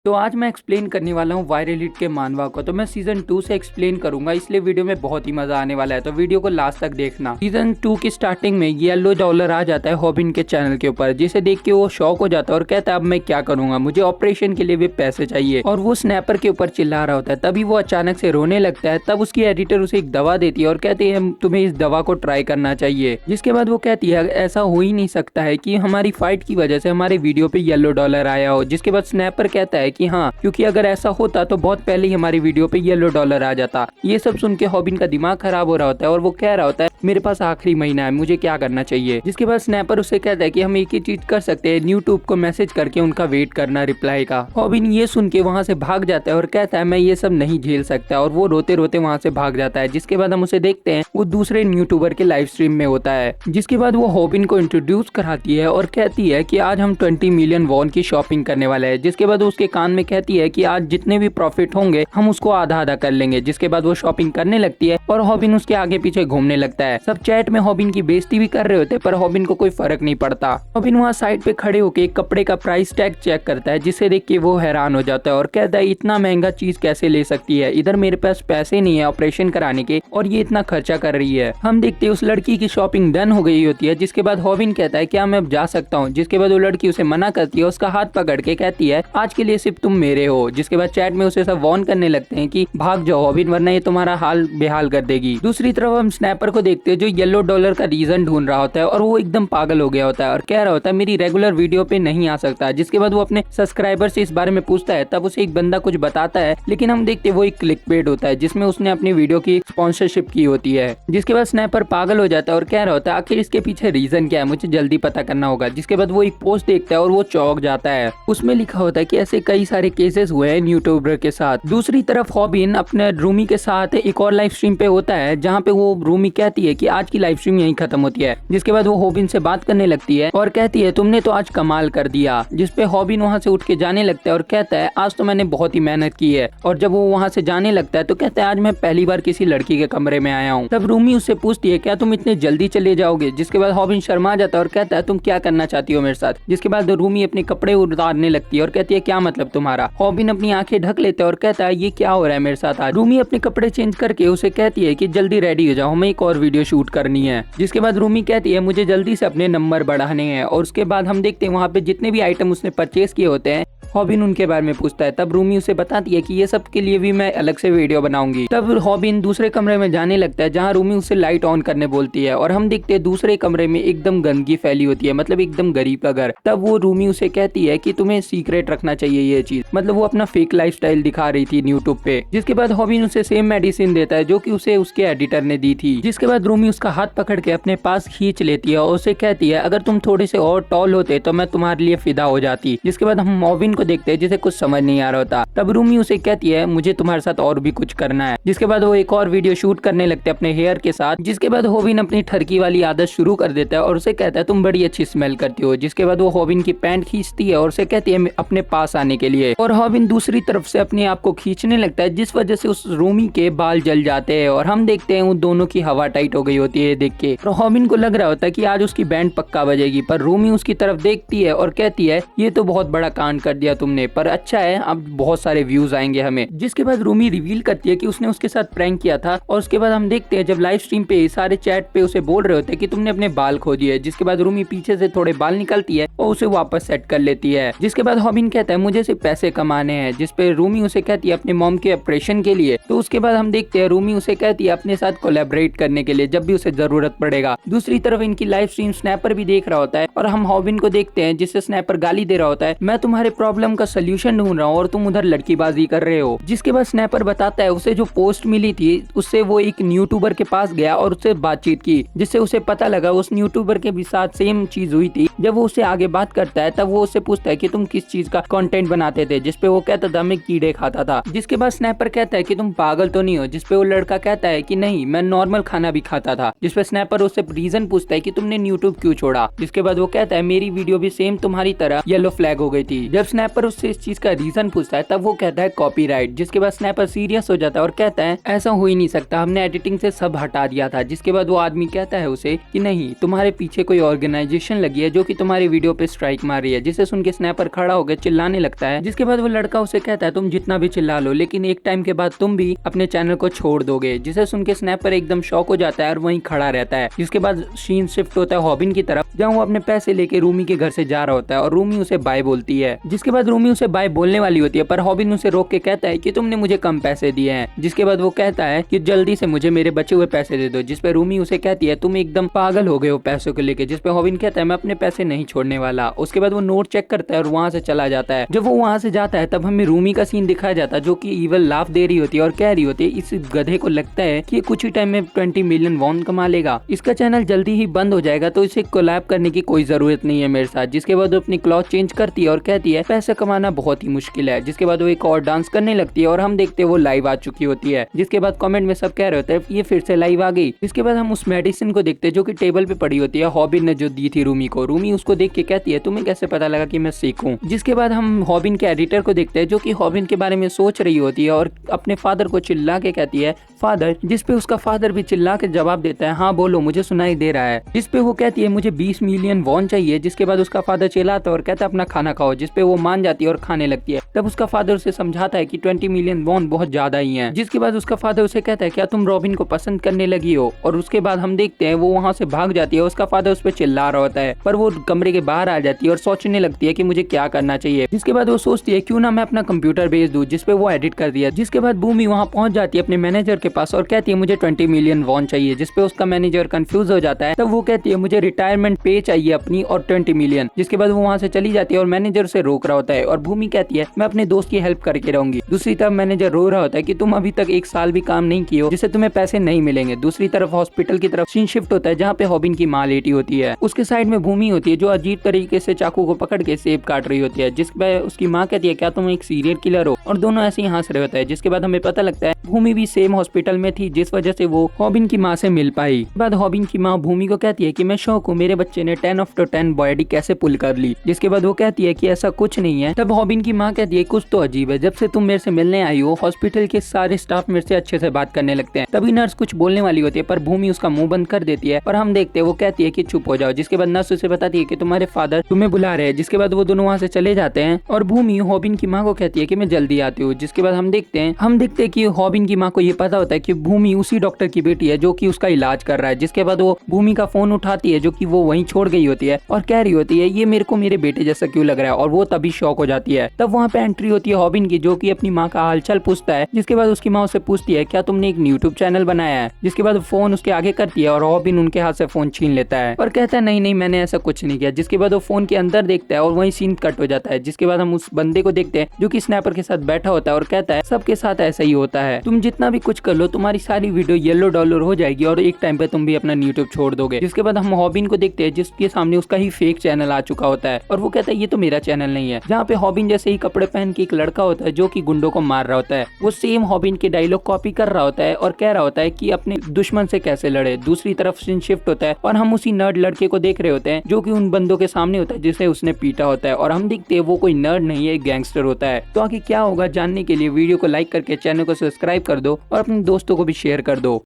तो आज मैं एक्सप्लेन करने वाला हूँ वायरल हिट के मानवा को। तो मैं सीजन 2 से एक्सप्लेन करूंगा, इसलिए वीडियो में बहुत ही मजा आने वाला है। तो वीडियो को लास्ट तक देखना। सीजन 2 की स्टार्टिंग में येलो डॉलर आ जाता है हॉबिन के चैनल के ऊपर, जिसे देख के वो शॉक हो जाता है और कहता है अब मैं क्या करूंगा, मुझे ऑपरेशन के लिए भी पैसे चाहिए। और वो स्नैपर के ऊपर चिल्ला रहा होता है। तभी वो अचानक से रोने लगता है। तब उसकी एडिटर उसे एक दवा देती है और कहती है तुम्हें इस दवा को ट्राई करना चाहिए। जिसके बाद वो कहती है ऐसा हो ही नहीं सकता है कि हमारी फाइट की वजह से हमारे वीडियो पे येलो डॉलर आया हो। जिसके बाद स्नैपर कहता है कि हाँ, क्योंकि अगर ऐसा होता तो बहुत पहले ही हमारी वीडियो पे येलो डॉलर आ जाता। ये सब सुन के हॉबिन का दिमाग खराब हो रहा होता है और वो कह रहा होता है मेरे पास आखिरी महीना है, मुझे क्या करना चाहिए। जिसके बाद स्नैपर उसे कहता है कि हम एक ही चीज कर सकते हैं, यूट्यूब को मैसेज करके उनका वेट करना रिप्लाई का। हॉबिन ये सुन के वहाँ से भाग जाता है और कहता है मैं ये सब नहीं झेल सकता, और वो रोते रोते वहाँ से भाग जाता है। जिसके बाद हम उसे देखते हैं वो दूसरे यूट्यूबर के लाइव स्ट्रीम में होता है। जिसके बाद वो हॉबिन को इंट्रोड्यूस कराती है और कहती है कि आज हम 20 मिलियन वॉन की शॉपिंग करने वाले हैं। जिसके बाद उसके कान में कहती है कि आज जितने भी प्रॉफिट होंगे हम उसको आधा आधा कर लेंगे। जिसके बाद वो शॉपिंग करने लगती है और हॉबिन उसके आगे पीछे घूमने लगता है। सब चैट में हॉबिन की बेइज्जती भी कर रहे होते हैं, पर हॉबिन को कोई फर्क नहीं पड़ता। हॉबिन वहाँ साइड पे खड़े होके एक कपड़े का प्राइस टैग चेक करता है, जिसे देख के वो हैरान हो जाता है और कहता है इतना महंगा चीज कैसे ले सकती है, इधर मेरे पास पैसे नहीं है ऑपरेशन कराने के और ये इतना खर्चा कर रही है। हम देखते हैं उस लड़की की शॉपिंग डन हो गई होती है। जिसके बाद हॉबिन कहता है क्या मैं अब जा सकता हूँ। जिसके बाद वो लड़की उसे मना करती है, उसका हाथ पकड़ के कहती है आज के लिए सिर्फ तुम मेरे हो। जिसके बाद चैट में उसे सब वॉर्न करने लगते हैं कि भाग जाओ हॉबिन, वरना ये तुम्हारा हाल बेहाल कर देगी। दूसरी तरफ हम स्नैपर को देखते हैं जो येलो डॉलर का रीजन ढूंढ रहा होता है और वो एकदम पागल हो गया होता है और कह रहा होता है मेरी रेगुलर वीडियो पे नहीं आ सकता। जिसके बाद वो अपने सब्सक्राइबर से इस बारे में पूछता है, तब उसे एक बंदा कुछ बताता है, लेकिन हम देखते हैं वो एक क्लिकबेट होता है जिसमें उसने अपनी वीडियो की स्पॉन्सरशिप की होती है। जिसके बाद स्नैपर पागल हो जाता है और कह रहा होता है आखिर इसके पीछे रीजन क्या है, मुझे जल्दी पता करना होगा। जिसके बाद वो एक पोस्ट देखता है और वो चौंक जाता है। उसमें लिखा होता है कि ऐसे कई सारे केसेस हुए हैं यूट्यूबर के साथ। दूसरी तरफ हॉबिन अपने रूमी के साथ एक और लाइव स्ट्रीम पे होता है, जहाँ पे वो रूमी कहती है कि आज की लाइव स्ट्रीम यहीं खत्म होती है। जिसके बाद वो हॉबिन से बात करने लगती है और कहती है तुमने तो आज कमाल कर दिया। जिसपे हॉबिन वहाँ से उठ के जाने लगता है और कहता है आज तो मैंने बहुत ही मेहनत की है। और जब वो वहाँ से जाने लगता है तो कहता है आज मैं पहली बार किसी लड़की के कमरे में आया हूँ। तब रूमी उससे पूछती है क्या तुम इतने जल्दी चले जाओगे। जिसके बाद हॉबिन शर्मा जाता है और कहता है तुम क्या करना चाहती हो मेरे साथ। जिसके बाद रूमी अपने कपड़े उतारने लगती है और कहती है क्या मतलब तुम्हारा। हॉबिन अपनी आंखें ढक लेता है और कहता है ये क्या हो रहा है मेरे साथ आज। रूमी अपने कपड़े चेंज करके उसे कहती है कि जल्दी रेडी हो जाओ, हमें एक और वीडियो शूट करनी है। जिसके बाद रूमी कहती है मुझे जल्दी से अपने नंबर बढ़ाने हैं। और उसके बाद हम देखते हैं वहाँ पे जितने भी आइटम उसने परचेज किए होते हैं हॉबिन उनके बारे में पूछता है। तब रूमी उसे बताती है कि ये सब के लिए भी मैं अलग से वीडियो बनाऊंगी। तब हॉबिन दूसरे कमरे में जाने लगता है जहाँ रूमी उसे लाइट ऑन करने बोलती है और हम देखते हैं दूसरे कमरे में एकदम गंदगी फैली होती है, मतलब एकदम गरीब का घर। तब वो रूमी उसे कहती है कि तुम्हें सीक्रेट रखना चाहिए ये चीज, मतलब वो अपना फेक लाइफस्टाइल दिखा रही थी यूट्यूब पे। जिसके बाद हॉबिन उसे सेम मेडिसिन देता है जो कि उसे उसके एडिटर ने दी थी। जिसके बाद रूमी उसका हाथ पकड़ के अपने पास खींच लेती है और उसे कहती है अगर तुम थोड़े से और टॉल होते तो मैं तुम्हारे लिए फिदा हो जाती। जिसके बाद हम हॉबिन को देखते हैं जिसे कुछ समझ नहीं आ रहा होता। तब रूमी उसे कहती है मुझे तुम्हारे साथ और भी कुछ करना है। जिसके बाद वो एक और वीडियो शूट करने लगते हैं अपने हेयर के साथ। जिसके बाद हॉबिन अपनी ठरकी वाली आदत शुरू कर देता है और उसे कहता है तुम बड़ी अच्छी स्मेल करती हो। जिसके बाद वो हॉबिन की पैंट खींचती है और उसे कहती है अपने पास आने के लिए। और हॉबिन दूसरी तरफ से अपने आप को खींचने लगता है, जिस वजह से उस रूमी के बाल जल जाते हैं और हम देखते हैं उन दोनों की हवा टाइट हो गई होती है देख के। और हॉबिन को लग रहा होता है कि आज उसकी बैंड पक्का बजेगी, पर रूमी उसकी तरफ देखती है और कहती है ये तो बहुत बड़ा कांड कर दिया तुमने, पर अच्छा है अब बहुत सारे व्यूज आएंगे हमें। जिसके बाद रूमी रिवील करती है कि उसने उसके साथ प्रैंक किया था। और उसके बाद हम देखते हैं जब लाइव स्ट्रीम पे सारे चैट पे उसे बोल रहे होते हैं कि तुमने अपने बाल खो दिए। जिसके बाद रूमी पीछे से थोड़े बाल निकालती है और उसे वापस सेट कर लेती है। जिसके बाद हॉबिन कहता है मुझे सिर्फ पैसे कमाने हैं। जिसपे रूमी उसे कहती है अपने मॉम के ऑपरेशन के लिए। तो उसके बाद हम देखते हैं रूमी उसे कहती है अपने साथ कोलैबोरेट करने के लिए जब भी उसे जरूरत पड़ेगा। दूसरी तरफ इनकी लाइव स्ट्रीम स्नैपर भी देख रहा होता है और हम हॉबिन को देखते हैं जिससे स्नैपर गाली दे रहा होता है मैं तुम्हारे प्रॉब्लम का सोल्यूशन ढूंढ रहा हूँ और तुम उधर लड़कीबाजी कर रहे हो। जिसके बाद स्नैपर बताता है उसे जो पोस्ट मिली थी उससे वो एक यूट्यूबर के पास गया और उससे बातचीत की, जिससे उसे पता लगा उस यूट्यूबर के भी साथ सेम चीज हुई थी। जब वो उससे आगे बात करता है तब वो उससे पूछता है कि तुम किस चीज का कंटेंट बनाते थे। जिसपे वो कहता था मैं कीड़े खाता था। जिसके बाद स्नैपर कहता है कि तुम पागल तो नहीं हो। जिसपे वो लड़का कहता है कि नहीं मैं नॉर्मल खाना भी खाता था। जिसपे स्नैपर उससे रीजन पूछता है कि तुमने यूट्यूब क्यों छोड़ा। जिसके बाद वो कहता है मेरी वीडियो भी सेम तुम्हारी तरह येलो फ्लैग हो गई थी। जब स्नैपर उससे इस चीज का रीजन पूछता है तब वो कहता है कॉपीराइट। जिसके बाद स्नैपर सीरियस हो जाता है और कहता है ऐसा हो ही नहीं सकता, हमने एडिटिंग से सब हटा दिया था। जिसके बाद वो आदमी कहता है उसे कि नहीं तुम्हारे पीछे कोई ऑर्गेनाइजेशन लगी है जो कि तुम्हारी वीडियो पे स्ट्राइक मार रही है। जिसे सुन के स्नैपर खड़ा होकर चिल्लाने लगता है, जिसके बाद वो लड़का उसे कहता है तुम जितना भी चिल्ला लो लेकिन एक टाइम के बाद तुम भी अपने चैनल को छोड़ दोगे। जिसे सुन के स्नैपर एकदम शॉक हो जाता है और वहीं खड़ा रहता है। जिसके बाद सीन शिफ्ट होता है हॉबिन की तरफ, जहाँ वो अपने पैसे लेके रूमी के घर से जा रहा होता है और रूमी उसे बाय बोलती है। जिसके बाद रूमी उसे बाय बोलने वाली होती है पर हॉबिन उसे रोक के कहता है कि तुमने मुझे कम पैसे दिए हैं। जिसके बाद वो कहता है कि जल्दी से मुझे मेरे बचे हुए पैसे दे दो। जिसपे रूमी उसे कहती है तुम एकदम पागल हो गए हो पैसों को लेके। जिसपे हॉबिन कहता है मैं अपने पैसे नहीं छोड़ने वाला। उसके बाद वो नोट चेक करता है और वहाँ से चला जाता है। जब वो वहाँ से जाता है तब हमें रूमी का सीन दिखाया जाता है जो कि इवल लाफ दे रही होती है और कह रही होती है इस गधे को लगता है कि कुछ ही टाइम में 20 मिलियन वॉन कमा लेगा, इसका चैनल जल्दी ही बंद हो जाएगा तो इसे कोलैब करने की कोई जरूरत नहीं है मेरे साथ। जिसके बाद वो अपनी क्लॉथ चेंज करती है और कहती है पैसे कमाना बहुत ही मुश्किल है। जिसके बाद वो एक और डांस करने लगती है और हम देखते हैं वो लाइव आ चुकी होती है। जिसके बाद कमेंट में सब कह रहे होते हैं ये फिर से लाइव आ गई। जिसके बाद हम उस मेडिसिन को देखते हैं जो कि टेबल पे पड़ी होती है, हॉबिन ने जो दी थी रूमी को। रूमी उसको देख के कहती है तुम्हें कैसे पता लगा कि मैं सीखूं। जिसके बाद हम हॉबिन के एडिटर को देखते हैं जो कि हॉबिन के बारे में सोच रही होती है और अपने फादर को चिल्ला के कहती है फादर। जिसपे उसका फादर भी चिल्ला के जवाब देता है हाँ बोलो मुझे सुनाई दे रहा है। जिसपे वो कहती है मुझे 20 मिलियन वॉन चाहिए। जिसके बाद उसका फादर चिल्लाता है और कहता है अपना खाना खाओ। जिसपे वो मान जाती है और खाने लगती है। तब उसका फादर उसे समझाता है कि 20 मिलियन वॉन बहुत ज्यादा ही है। जिसके बाद उसका फादर उसे कहता है क्या तुम रॉबिन को पसंद करने लगी हो। और उसके बाद हम देखते हैं वो वहाँ से भाग जाती है। उसका फादर उस पर चिल्ला रहा होता है पर वो कमरे के बाहर आ जाती है और सोचने लगती है कि मुझे क्या करना चाहिए। जिसके बाद वो सोचती है क्यों ना मैं अपना कंप्यूटर भेज दूं। जिसपे वो एडिट कर दिया। जिसके बाद भूमि वहाँ पहुंच जाती है अपने मैनेजर के पास और कहती है मुझे 20 मिलियन वॉन चाहिए। जिसपे उसका मैनेजर कंफ्यूज हो जाता है। तब वो कहती है मुझे रिटायरमेंट पे चाहिए अपनी और 20 मिलियन। जिसके बाद वो वहाँ से चली जाती है और मैनेजर उसे रोक रहा होता है और भूमि कहती है मैं अपने दोस्त की हेल्प करके रहूंगी। दूसरी तरफ मैनेजर रो रहा होता है कि तुम अभी तक 1 साल भी काम नहीं किए हो जिससे तुम्हें पैसे नहीं मिलेंगे। दूसरी तरफ हॉस्पिटल की तरफ सीन शिफ्ट होता है जहाँ पे हॉबिन की माँ लेटी होती है। उसके साइड में भूमि होती है जो अजीब तरीके से चाकू को पकड़ के सेब काट रही होती है। जिसपे उसकी माँ कहती है क्या तुम एक सीरियल किलर हो, और दोनों ऐसे ही हंस रहे होते हैं। जिसके बाद हमें पता लगता है भूमि भी सेम हॉस्पिटल में थी जिस वजह से वो हॉबिन की माँ से मिल पाई। बाद हॉबिन की माँ भूमि को कहती है कि मैं शौक हूँ मेरे बच्चे ने 10 ऑफ 10 बॉडी कैसे पुल कर ली। जिसके बाद वो कहती है कि ऐसा कुछ नहीं है। तब हॉबिन की माँ कहती है कुछ तो अजीब है, जब से तुम मेरे से मिलने आई हो हॉस्पिटल के सारे स्टाफ मेरे से अच्छे से बात करने लगते हैं। तभी नर्स कुछ बोलने वाली होती है पर भूमि उसका मुंह बंद कर देती है और हम देखते हैं वो कहती है कि चुप हो जाओ। जिसके बाद नर्स उसे बताती है कि तुम्हारे फादर तुम्हें बुला रहे हैं। जिसके बाद वो दोनों वहाँ से चले जाते हैं और भूमि हॉबिन की माँ को कहती है कि मैं जल्दी आती हूँ। जिसके बाद हम देखते हैं कि हॉबिन की माँ को ये पता होता है कि भूमि उसी डॉक्टर की बेटी है जो कि उसका इलाज कर रहा है। जिसके बाद वो भूमि का फोन उठाती है जो कि वो वहीं छोड़ गई होती है और कह रही होती है ये मेरे को मेरे बेटे जैसा क्यों लग रहा है, और वो तभी शॉक हो जाती है। तब वहाँ पे एंट्री होती है हॉबिन की जो कि अपनी माँ का हालचाल पूछता है। जिसके बाद उसकी माँ उससे पूछती है क्या तुमने एक यूट्यूब चैनल बनाया है। जिसके बाद फोन उसके आगे करती है और हॉबिन उनके हाथ से फोन छीन लेता है और कहता है नहीं मैंने ऐसा कुछ नहीं किया। जिसके बाद वो फोन के अंदर देखता है और वही सीन कट हो जाता है। जिसके बाद हम उस बंदे को देखते हैं जो कि स्नैपर के साथ बैठा होता है और कहता है सबके साथ ऐसा ही होता है, तुम जितना भी कुछ कर लो तुम्हारी सारी वीडियो येलो डॉलर हो जाएगी और एक टाइम पे तुम भी अपना यूट्यूब छोड़ दोगे। जिसके बाद हम हॉबिन को देखते हैं जिसके सामने उसका ही फेक चैनल आ चुका होता है और वो कहता है ये तो मेरा चैनल नहीं है। जहाँ पे हॉबिन जैसे ही कपड़े पहन के एक लड़का होता है जो कि गुंडों को मार रहा होता है, वो सेम हॉबिन के डायलॉग कॉपी कर रहा होता है और कह रहा होता है कि अपने दुश्मन से कैसे लड़े। दूसरी तरफ सीन शिफ्ट होता है और हम उसी नर्ड लड़के को देख रहे होते हैं जो कि उन बंदों के सामने होता है जिसे उसने पीटा होता है और हम देखते हैं वो कोई नर्ड नहीं है, एक गैंगस्टर होता है। तो आगे क्या होगा जानने के लिए वीडियो को लाइक करके चैनल को सब्सक्राइब कर दो और अपने दोस्तों को भी शेयर कर दो।